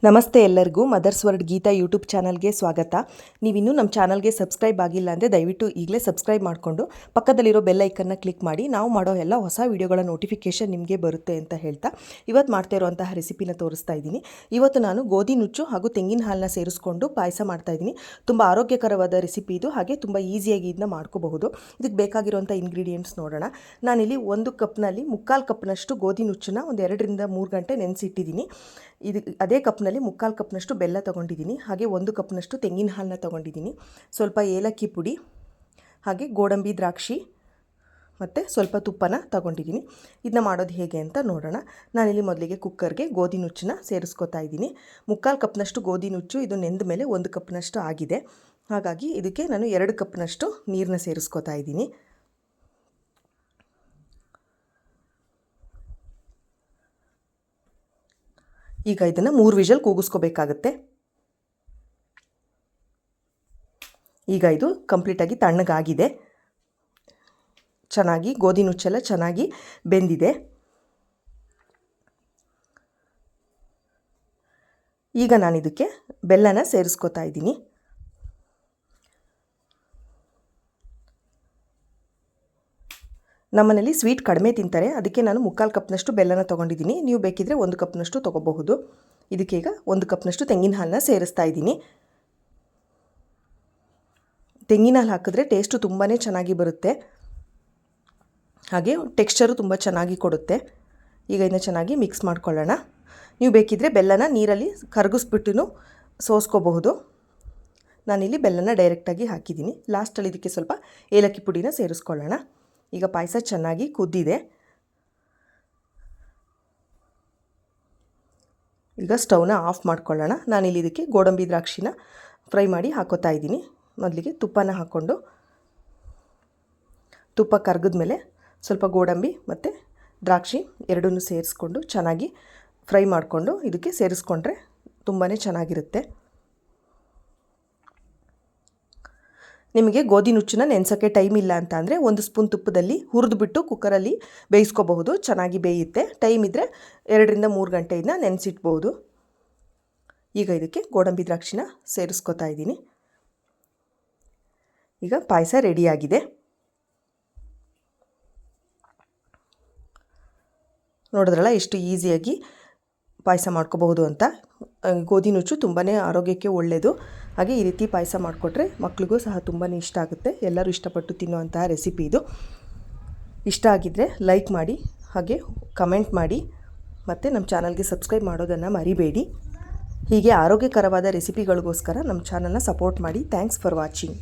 ನಮಸ್ತೆ ಎಲ್ಲರಿಗೂ mother's word Geetha YouTube ಚಾನಲ್ಗೆ ಸ್ವಾಗತ. ನೀವಿನ್ನೂ ನಮ್ಮ ಚಾನಲ್ಗೆ ಸಬ್ಸ್ಕ್ರೈಬ್ ಆಗಿಲ್ಲ ಅಂದರೆ ದಯವಿಟ್ಟು ಈಗಲೇ ಸಬ್ಸ್ಕ್ರೈಬ್ ಮಾಡಿಕೊಂಡು ಪಕ್ಕದಲ್ಲಿರೋ ಬೆಲ್ ಐಕನ್ನ ಕ್ಲಿಕ್ ಮಾಡಿ ನಾವು ಮಾಡೋ ಎಲ್ಲ ಹೊಸ ವೀಡಿಯೋಗಳ ನೋಟಿಫಿಕೇಷನ್ ನಿಮಗೆ ಬರುತ್ತೆ ಅಂತ ಹೇಳ್ತಾ ಇವತ್ತು ಮಾಡ್ತಾ ಇರುವಂತಹ ರೆಸಿಪಿನ ತೋರಿಸ್ತಾ ಇದ್ದೀನಿ. ಇವತ್ತು ನಾನು ಗೋಧಿ ನುಚ್ಚು ಹಾಗೂ ತೆಂಗಿನ ಹಾಲನ್ನ ಸೇರಿಸ್ಕೊಂಡು ಪಾಯಸ ಮಾಡ್ತಾಯಿದ್ದೀನಿ. ತುಂಬ ಆರೋಗ್ಯಕರವಾದ ರೆಸಿಪಿ ಇದು, ಹಾಗೆ ತುಂಬ ಈಸಿಯಾಗಿ ಇದನ್ನ ಮಾಡ್ಕೋಬಹುದು. ಇದಕ್ಕೆ ಬೇಕಾಗಿರುವಂಥ ಇಂಗ್ರೀಡಿಯೆಂಟ್ಸ್ ನೋಡೋಣ. ನಾನಿಲ್ಲಿ 1 ಕಪ್ನಲ್ಲಿ 3/4 ಕಪ್ನಷ್ಟು ಗೋಧಿ ನುಚ್ಚನ್ನ ಒಂದು 2 ರಿಂದ 3 ಗಂಟೆ ನೆನೆಸಿಟ್ಟಿದ್ದೀನಿ. ಅದೇ ಕಪ್ನಲ್ಲಿ 3/4 ಕಪ್ನಷ್ಟು ಬೆಲ್ಲ ತೊಗೊಂಡಿದ್ದೀನಿ. ಹಾಗೆ 1 ಕಪ್ನಷ್ಟು ತೆಂಗಿನ ಹಾಲನ್ನ ತೊಗೊಂಡಿದ್ದೀನಿ. ಸ್ವಲ್ಪ ಏಲಕ್ಕಿ ಪುಡಿ, ಹಾಗೆ ಗೋಡಂಬಿ ದ್ರಾಕ್ಷಿ ಮತ್ತು ಸ್ವಲ್ಪ ತುಪ್ಪನ ತೊಗೊಂಡಿದ್ದೀನಿ. ಇದನ್ನ ಮಾಡೋದು ಹೇಗೆ ಅಂತ ನೋಡೋಣ. ನಾನಿಲ್ಲಿ ಮೊದಲಿಗೆ ಕುಕ್ಕರ್ಗೆ ಗೋಧಿ ನುಚ್ಚನ್ನ ಸೇರಿಸ್ಕೊತಾ ಇದ್ದೀನಿ. 3/4 ಕಪ್ನಷ್ಟು ಗೋಧಿ ನುಚ್ಚು ಇದು ನೆಂದ ಮೇಲೆ 1 ಕಪ್ನಷ್ಟು ಆಗಿದೆ. ಹಾಗಾಗಿ ಇದಕ್ಕೆ ನಾನು 2 ಕಪ್ನಷ್ಟು ನೀರನ್ನ ಸೇರಿಸ್ಕೊತಾ ಇದ್ದೀನಿ. ಈಗ ಇದನ್ನು 3 ವಿಷಲ್ ಕೂಗಿಸ್ಕೋಬೇಕಾಗತ್ತೆ. ಈಗ ಇದು ಕಂಪ್ಲೀಟಾಗಿ ತಣ್ಣಗಾಗಿದೆ. ಚೆನ್ನಾಗಿ ಗೋಧಿ ನುಚ್ಚೆಲ್ಲ ಚೆನ್ನಾಗಿ ಬೆಂದಿದೆ. ಈಗ ನಾನು ಇದಕ್ಕೆ ಬೆಲ್ಲನ ಸೇರಿಸ್ಕೊತಾ ಇದ್ದೀನಿ. ನಮ್ಮನೇಲಿ ಸ್ವೀಟ್ ಕಡಿಮೆ ತಿಂತಾರೆ, ಅದಕ್ಕೆ ನಾನು 3/4 ಕಪ್ನಷ್ಟು ಬೆಲ್ಲನ ತೊಗೊಂಡಿದ್ದೀನಿ. ನೀವು ಬೇಕಿದ್ರೆ 1 ಕಪ್ನಷ್ಟು ತೊಗೋಬಹುದು. ಇದಕ್ಕೆ ಈಗ 1 ಕಪ್ನಷ್ಟು ತೆಂಗಿನ ಹಾಲನ್ನ ಸೇರಿಸ್ತಾ ಇದ್ದೀನಿ. ತೆಂಗಿನ ಹಾಲು ಹಾಕಿದ್ರೆ ಟೇಸ್ಟು ತುಂಬಾ ಚೆನ್ನಾಗಿ ಬರುತ್ತೆ, ಹಾಗೆ ಟೆಕ್ಸ್ಚರು ತುಂಬ ಚೆನ್ನಾಗಿ ಕೊಡುತ್ತೆ. ಈಗ ಇದನ್ನ ಚೆನ್ನಾಗಿ ಮಿಕ್ಸ್ ಮಾಡ್ಕೊಳ್ಳೋಣ. ನೀವು ಬೇಕಿದ್ರೆ ಬೆಲ್ಲನ ನೀರಲ್ಲಿ ಕರಗಿಸ್ಬಿಟ್ಟು ಸೋಸ್ಕೋಬಹುದು. ನಾನಿಲ್ಲಿ ಬೆಲ್ಲನ ಡೈರೆಕ್ಟಾಗಿ ಹಾಕಿದ್ದೀನಿ. ಲಾಸ್ಟಲ್ಲಿ ಇದಕ್ಕೆ ಸ್ವಲ್ಪ ಏಲಕ್ಕಿ ಪುಡಿನ ಸೇರಿಸ್ಕೊಳ್ಳೋಣ. ಈಗ ಪಾಯಸ ಚೆನ್ನಾಗಿ ಕುದ್ದಿದೆ. ಈಗ ಸ್ಟವ್ನ ಆಫ್ ಮಾಡ್ಕೊಳ್ಳೋಣ. ನಾನಿಲ್ಲಿ ಇದಕ್ಕೆ ಗೋಡಂಬಿ ದ್ರಾಕ್ಷಿನ ಫ್ರೈ ಮಾಡಿ ಹಾಕೋತಾ ಇದ್ದೀನಿ. ಮೊದಲಿಗೆ ತುಪ್ಪನ ಹಾಕ್ಕೊಂಡು, ತುಪ್ಪ ಕರಗಿದ್ಮೇಲೆ ಸ್ವಲ್ಪ ಗೋಡಂಬಿ ಮತ್ತು ದ್ರಾಕ್ಷಿ ಎರಡನ್ನೂ ಸೇರಿಸ್ಕೊಂಡು ಚೆನ್ನಾಗಿ ಫ್ರೈ ಮಾಡಿಕೊಂಡು ಇದಕ್ಕೆ ಸೇರಿಸ್ಕೊಂಡ್ರೆ ತುಂಬಾ ಚೆನ್ನಾಗಿರುತ್ತೆ. ನಿಮಗೆ ಗೋಧಿ ನುಚ್ಚನ್ನ ನೆನೆಸೋಕ್ಕೆ ಟೈಮ್ ಇಲ್ಲ ಅಂತ ಅಂದರೆ 1 ಸ್ಪೂನ್ ತುಪ್ಪದಲ್ಲಿ ಹುರಿದುಬಿಟ್ಟು ಕುಕ್ಕರಲ್ಲಿ ಬೇಯಿಸ್ಕೋಬಹುದು. ಚೆನ್ನಾಗಿ ಬೇಯುತ್ತೆ. ಟೈಮ್ ಇದ್ದರೆ 2 ರಿಂದ 3 ಗಂಟೆ ಇದನ್ನ ನೆನೆಸಿಟ್ಬೋದು. ಈಗ ಇದಕ್ಕೆ ಗೋಡಂಬಿ ದ್ರಾಕ್ಷಿನ ಸೇರಿಸ್ಕೊತಾ ಇದ್ದೀನಿ. ಈಗ ಪಾಯಸ ರೆಡಿಯಾಗಿದೆ. ನೋಡಿದ್ರಲ್ಲ ಎಷ್ಟು ಈಸಿಯಾಗಿ ಪಾಯಸ ಮಾಡ್ಕೋಬಹುದು ಅಂತ. ಗೋಧಿ ನುಚ್ಚು ತುಂಬಾ ಆರೋಗ್ಯಕ್ಕೆ ಒಳ್ಳೆಯದು. ಹಾಗೆ ಈ ರೀತಿ ಪಾಯಸ ಮಾಡಿಕೊಟ್ರೆ ಮಕ್ಳಿಗೂ ಸಹ ತುಂಬಾ ಇಷ್ಟ ಆಗುತ್ತೆ. ಎಲ್ಲರೂ ಇಷ್ಟಪಟ್ಟು ತಿನ್ನುವಂತಹ ರೆಸಿಪಿ ಇದು. ಇಷ್ಟ ಆಗಿದ್ದರೆ ಲೈಕ್ ಮಾಡಿ, ಹಾಗೆ ಕಮೆಂಟ್ ಮಾಡಿ, ಮತ್ತು ನಮ್ಮ ಚಾನಲ್ಗೆ ಸಬ್ಸ್ಕ್ರೈಬ್ ಮಾಡೋದನ್ನು ಮರಿಬೇಡಿ. ಹೀಗೆ ಆರೋಗ್ಯಕರವಾದ ರೆಸಿಪಿಗಳಿಗೋಸ್ಕರ ನಮ್ಮ ಚಾನಲ್ನ ಸಪೋರ್ಟ್ ಮಾಡಿ. Thanks for watching.